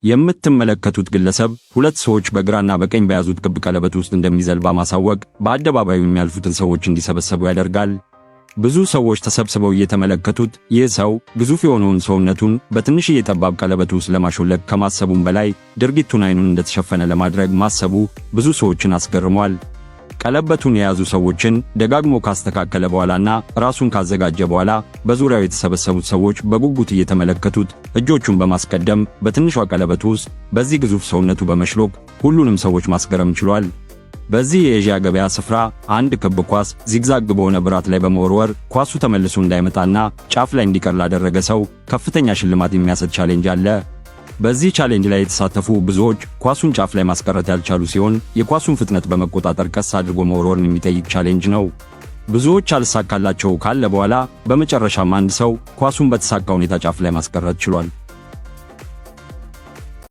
የምትመለከቱት ግለሰብ ሁለት ሰዎች በግራና በቀኝ በያዙት ክብ ቀለበት ውስጥ እንደሚዘልባ ማሳወቅ በአደባባዩ የሚያልፉትን ሰዎች እንዲሰበሰቡ ያደርጋል። ብዙ ሰዎች ተሰብስበው እየተመለከቱት ይህ ሰው ግዙፍ የሆነውን ሰውነቱን በትንሽዬ ጠባብ ቀለበት ውስጥ ለማሾለክ ከማሰቡም በላይ ድርጊቱን አይኑን እንደተሸፈነ ለማድረግ ማሰቡ ብዙ ሰዎችን አስገርሟል። ቀለበቱን የያዙ ሰዎችን ደጋግሞ ካስተካከለ በኋላና ራሱን ካዘጋጀ በኋላ በዙሪያው የተሰበሰቡት ሰዎች በጉጉት እየተመለከቱት እጆቹን በማስቀደም በትንሿ ቀለበት ውስጥ በዚህ ግዙፍ ሰውነቱ በመሽሎክ ሁሉንም ሰዎች ማስገረም ችሏል። በዚህ የኤዥያ ገበያ ስፍራ አንድ ክብ ኳስ ዚግዛግ በሆነ ብራት ላይ በመወርወር ኳሱ ተመልሶ እንዳይመጣና ጫፍ ላይ እንዲቀር ላደረገ ሰው ከፍተኛ ሽልማት የሚያሰጥ ቻሌንጅ አለ። በዚህ ቻሌንጅ ላይ የተሳተፉ ብዙዎች ኳሱን ጫፍ ላይ ማስቀረት ያልቻሉ ሲሆን የኳሱን ፍጥነት በመቆጣጠር ቀስ አድርጎ መወርወርን የሚጠይቅ ቻሌንጅ ነው። ብዙዎች አልሳካላቸው ካለ በኋላ በመጨረሻም አንድ ሰው ኳሱን በተሳካ ሁኔታ ጫፍ ላይ ማስቀረት ችሏል።